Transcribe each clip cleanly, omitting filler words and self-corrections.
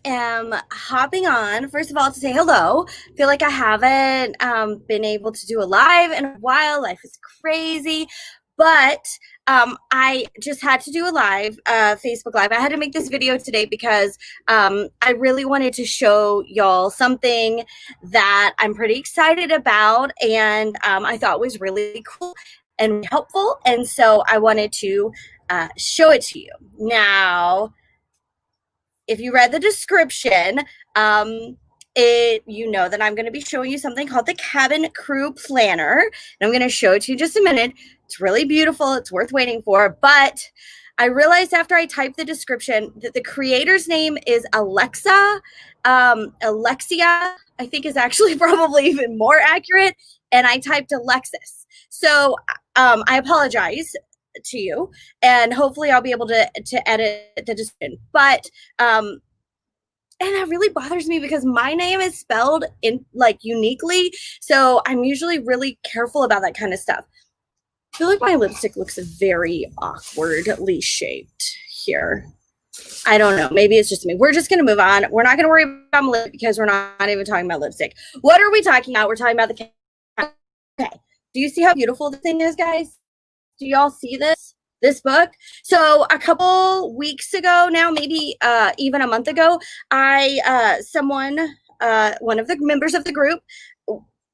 am hopping on, first of all, to say hello. Feel like I haven't been able to do a live in a while. Life is crazy. But I just had to do a live, Facebook Live. I had to make this video today because I really wanted to show y'all something that I'm pretty excited about and I thought was really cool and helpful. And so I wanted to show it to you. Now, if you read the description, you know that I'm going to be showing you something called the Cabin Crew Planner. And I'm going to show it to you in just a minute. It's really beautiful. It's worth waiting for. But I realized after I typed the description that the creator's name is Alexa. Alexia, I think, is actually probably even more accurate. And I typed Alexis. So I apologize to you, and hopefully I'll be able to edit the description. But and that really bothers me because my name is spelled in like uniquely, so I'm usually really careful about that kind of stuff. I feel like my lipstick looks very awkwardly shaped here. I don't know. Maybe it's just me. We're just going to move on. We're not going to worry about my lip because we're not even talking about lipstick. What are we talking about? We're talking about the. Okay. Do you see how beautiful the thing is, guys? Do y'all see this book? So a couple weeks ago now, maybe even a month ago, one of the members of the group,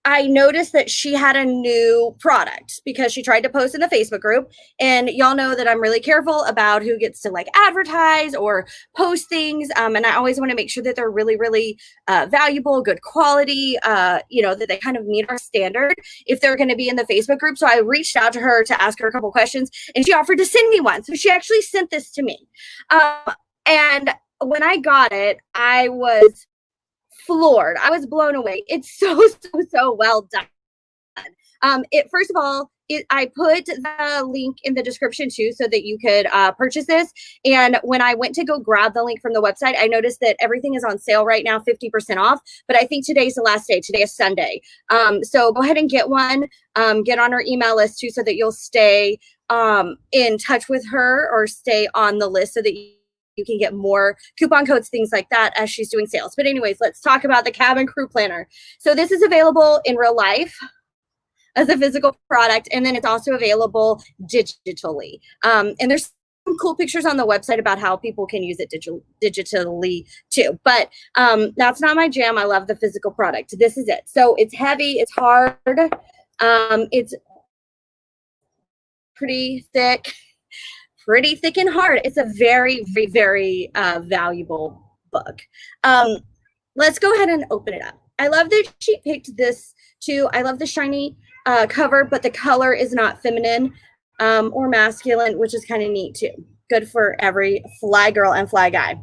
I noticed that she had a new product because she tried to post in the Facebook group. And y'all know that I'm really careful about who gets to like advertise or post things. And I always want to make sure that they're really, really valuable, good quality, that they kind of meet our standard if they're going to be in the Facebook group. So I reached out to her to ask her a couple questions and she offered to send me one. So she actually sent this to me. And when I got it, I was floored. I was blown away. It's so well done. First of all, I put the link in the description too, so that you could purchase this. And when I went to go grab the link from the website, I noticed that everything is on sale right now, 50% off. But I think today's the last day. Today is Sunday. So go ahead and get one. Get on her email list too, so that you'll stay in touch with her or stay on the list so that you can get more coupon codes, things like that, as she's doing sales. But anyways, let's talk about the Cabin Crew Planner. So this is available in real life as a physical product, and then it's also available digitally. And there's some cool pictures on the website about how people can use it digitally too. But that's not my jam. I love the physical product. This is it. So it's heavy, it's hard, it's pretty thick and hard. It's a very, very, very valuable book. Let's go ahead and open it up. I love that she picked this too. I love the shiny cover, but the color is not feminine or masculine, which is kind of neat too. Good for every fly girl and fly guy.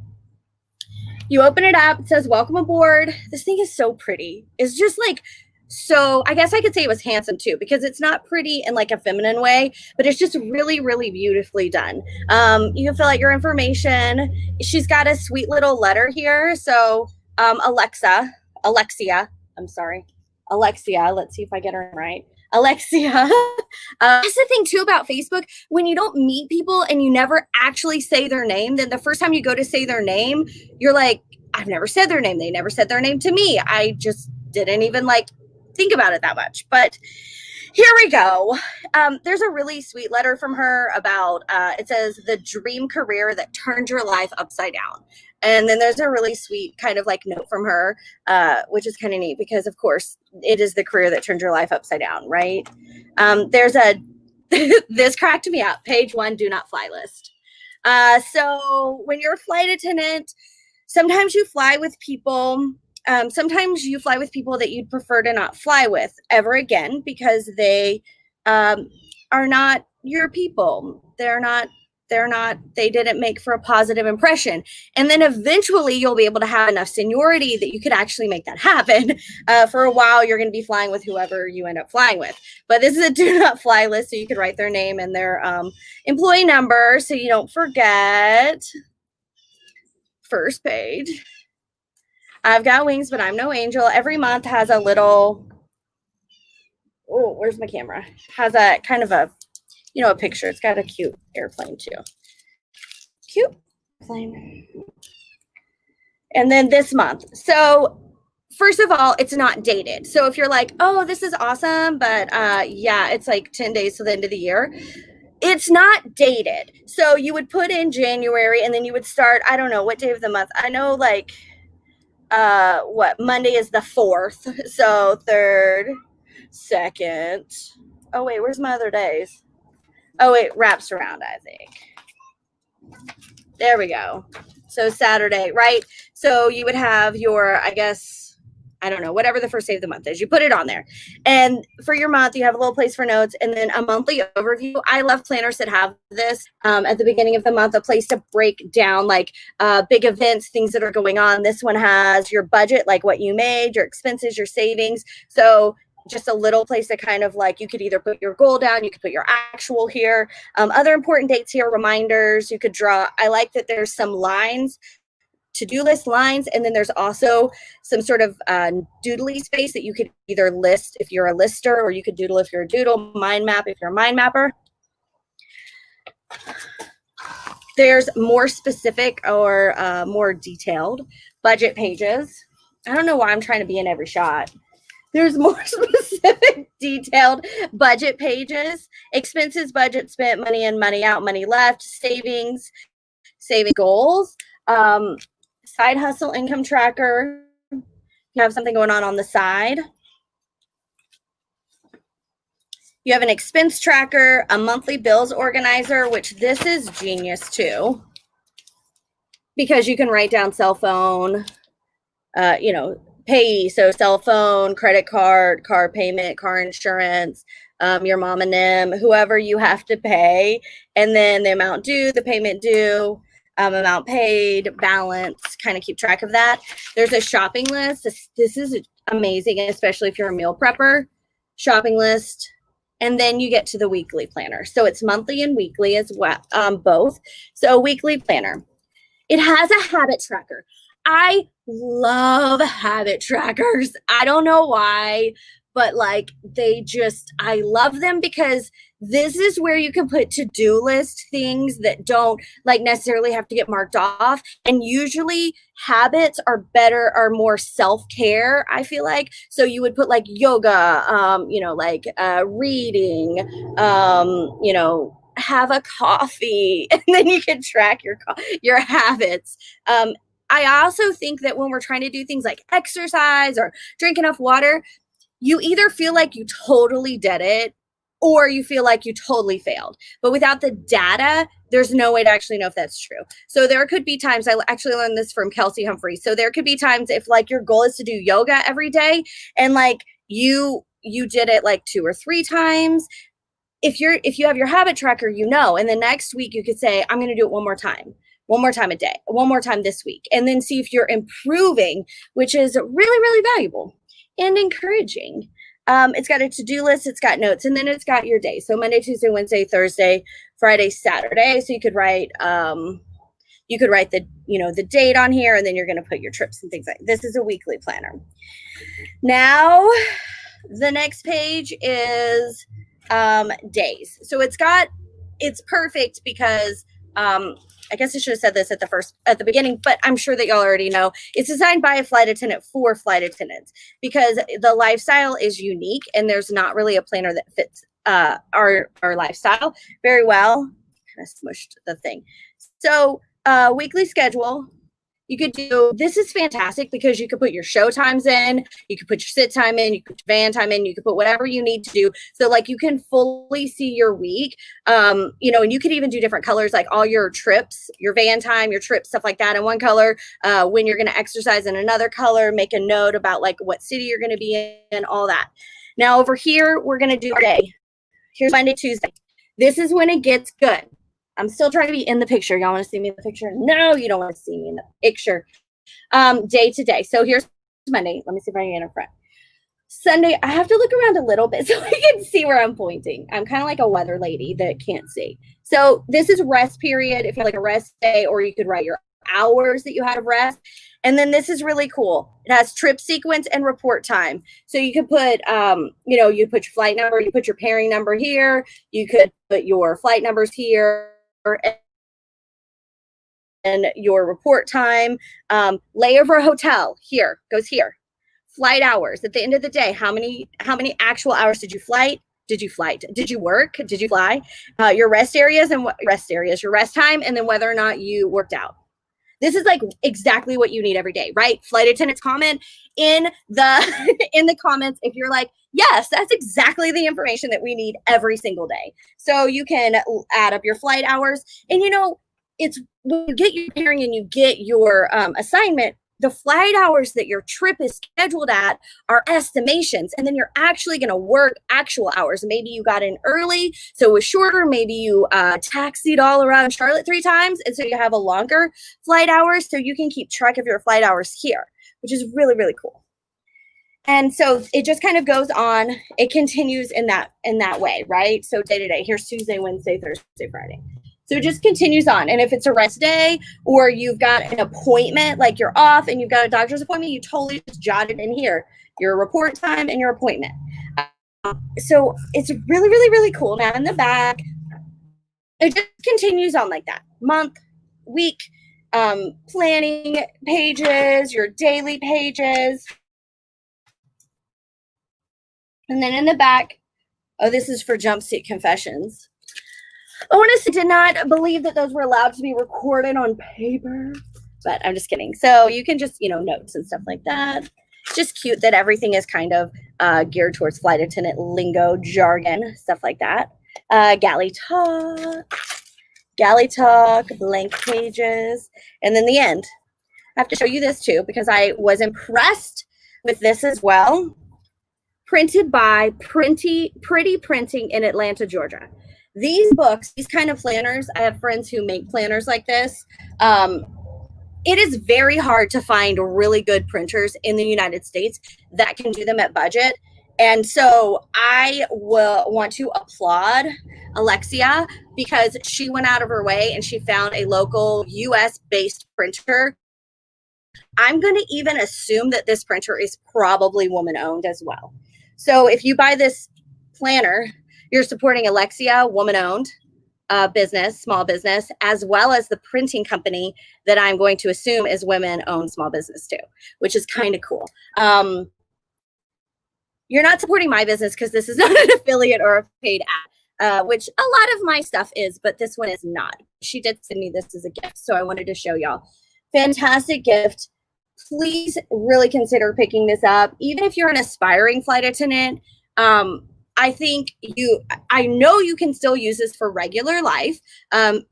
You open it up, it says, welcome aboard. This thing is so pretty. It's just like, so I guess I could say it was handsome too, because it's not pretty in like a feminine way, but it's just really, really beautifully done. You can fill out your information. She's got a sweet little letter here. So Alexia, let's see if I get her right. Alexia. That's the thing too about Facebook. When you don't meet people and you never actually say their name, then the first time you go to say their name, you're like, I've never said their name. They never said their name to me. I just didn't even like think about it that much. But here we go. There's a really sweet letter from her about, it says, the dream career that turned your life upside down. And then there's a really sweet kind of like note from her, which is kind of neat because, of course, it is the career that turned your life upside down, right? There's this cracked me up, page 1, do not fly list. So when you're a flight attendant, sometimes you fly with people. Sometimes you fly with people that you'd prefer to not fly with ever again because they are not your people. They didn't make for a positive impression. And then eventually you'll be able to have enough seniority that you could actually make that happen. For a while, you're going to be flying with whoever you end up flying with. But this is a do not fly list, so you could write their name and their employee number so you don't forget. First page. I've got wings, but I'm no angel. Every month has a little, oh, where's my camera? Has a kind of a, a picture. It's got a cute airplane too. Cute plane. And then this month. So first of all, it's not dated. So if you're like, oh, this is awesome, but yeah, it's like 10 days to the end of the year. It's not dated. So you would put in January and then you would start, I don't know what day of the month. I know like what Monday is the 4th. So 3rd, 2nd. Oh wait, where's my other days? Oh wait, wraps around, I think. There we go. So Saturday, right? So you would have your, I guess, I don't know, whatever the first day of the month is. You put it on there. And for your month, you have a little place for notes and then a monthly overview. I love planners that have this at the beginning of the month, a place to break down like big events, things that are going on. This one has your budget, like what you made, your expenses, your savings. So just a little place to kind of like, you could either put your goal down, you could put your actual here. Other important dates here, reminders, you could draw. I like that there's some lines, to-do list lines, and then there's also some sort of doodly space that you could either list if you're a lister, or you could doodle if you're a doodle, mind map if you're a mind mapper. There's more specific or more detailed budget pages. I don't know why I'm trying to be in every shot. There's more specific, detailed budget pages, expenses, budget spent, money in, money out, money left, savings, saving goals, side hustle income tracker. You have something going on the side. You have an expense tracker, a monthly bills organizer, which this is genius too, because you can write down cell phone, pay, so cell phone, credit card, car payment, car insurance, your mom and them, whoever you have to pay, and then the amount due, the payment due, amount paid, balance, kind of keep track of that. There's a shopping list. This is amazing, especially if you're a meal prepper. Shopping list, and then you get to the weekly planner. So it's monthly and weekly as well, both. So weekly planner. It has a habit tracker. I love habit trackers. I don't know why, but like I love them because this is where you can put to-do list things that don't like necessarily have to get marked off. And usually habits are more self-care, I feel like. So you would put like yoga, reading, have a coffee, and then you can track your habits. I also think that when we're trying to do things like exercise or drink enough water, you either feel like you totally did it or you feel like you totally failed. But without the data, there's no way to actually know if that's true. So there could be times, I actually learned this from Kelsey Humphrey. So there could be times if like your goal is to do yoga every day and like you did it like 2 or 3 times. If you have your habit tracker, and the next week you could say, I'm going to do it one more time a day, one more time this week, and then see if you're improving, which is really, really valuable and encouraging. It's got a to-do list, it's got notes, and then it's got your day. So Monday, Tuesday, Wednesday, Thursday, Friday, Saturday. So you could write the date on here, and then you're going to put your trips and things like that. This is a weekly planner. Now, the next page is days. So it's perfect because I guess I should have said this at the beginning, but I'm sure that y'all already know. It's designed by a flight attendant for flight attendants because the lifestyle is unique and there's not really a planner that fits our lifestyle very well. Kind of smushed the thing. So weekly schedule. You could do, this is fantastic because you could put your show times in, you could put your sit time in, you could put your van time in, you could put whatever you need to do. So like you can fully see your week, and you could even do different colors, like all your trips, your van time, your trips, stuff like that in one color, when you're going to exercise in another color, make a note about like what city you're going to be in, all that. Now over here, we're going to do our day. Here's Monday, Tuesday. This is when it gets good. I'm still trying to be in the picture. Y'all want to see me in the picture? No, you don't want to see me in the picture. Day to day. So here's Monday. Let me see if I can get in front. Sunday, I have to look around a little bit so I can see where I'm pointing. I'm kind of like a weather lady that can't see. So this is rest period. If you have like a rest day, or you could write your hours that you had of rest. And then this is really cool. It has trip sequence and report time. So you could put, you put your flight number, you put your pairing number here. You could put your flight numbers here. your report time, layover hotel, here, goes here. Flight hours, at the end of the day, how many actual hours did you flight? Did you work? Did you fly? Your rest areas and your rest time, and then whether or not you worked out. This is like exactly what you need every day, right? Flight attendants, comment in the in the comments if you're like, yes, that's exactly the information that we need every single day. So you can add up your flight hours. And you know, it's when you get your pairing and you get your assignment, the flight hours that your trip is scheduled at are estimations, and then you're actually going to work actual hours. Maybe you got in early, so it was shorter. Maybe you taxied all around Charlotte 3 times, and so you have a longer flight hours, so you can keep track of your flight hours here, which is really, really cool. And so it just kind of goes on. It continues in that way, right? So day to day, here's Tuesday, Wednesday, Thursday, Friday. So it just continues on. And if it's a rest day or you've got an appointment, like you're off and you've got a doctor's appointment, you totally just jot it in here, your report time and your appointment. So it's really, really, really cool. Now in the back, it just continues on like that. Month, week, planning pages, your daily pages. And then in the back, oh, this is for jumpsuit confessions. Honestly, did not believe that those were allowed to be recorded on paper, but I'm just kidding. So you can just, notes and stuff like that. Just cute that everything is kind of geared towards flight attendant lingo, jargon, stuff like that. Galley talk, blank pages, and then the end. I have to show you this too because I was impressed with this as well. Printed by Pretty Printing in Atlanta, Georgia. These books, these kind of planners, I have friends who make planners like this. It is very hard to find really good printers in the United States that can do them at budget. And so I will want to applaud Alexia because she went out of her way and she found a local US-based printer. I'm going to even assume that this printer is probably woman-owned as well. So if you buy this planner, you're supporting Alexia, woman-owned business, small business, as well as the printing company that I'm going to assume is women-owned small business too, which is kind of cool. You're not supporting my business because this is not an affiliate or a paid ad, which a lot of my stuff is, but this one is not. She did send me this as a gift, so I wanted to show y'all. Fantastic gift. Please really consider picking this up. Even if you're an aspiring flight attendant, I know you can still use this for regular life,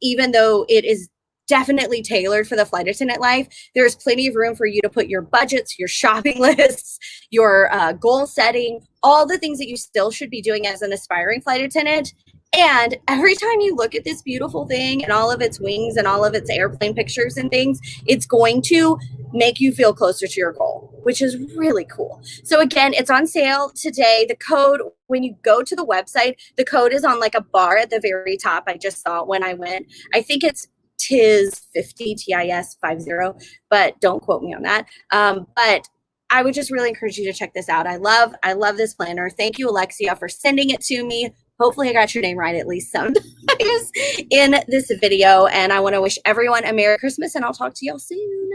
even though it is definitely tailored for the flight attendant life. There's plenty of room for you to put your budgets, your shopping lists, your goal setting, all the things that you still should be doing as an aspiring flight attendant. And every time you look at this beautiful thing and all of its wings and all of its airplane pictures and things, it's going to make you feel closer to your goal, which is really cool. So again, it's on sale today. The code, when you go to the website, the code is on like a bar at the very top. I just saw it when I went. I think it's TIS50, TIS50, but don't quote me on that. But I would just really encourage you to check this out. I love this planner. Thank you, Alexia, for sending it to me. Hopefully I got your name right at least sometimes in this video. And I want to wish everyone a Merry Christmas, and I'll talk to y'all soon.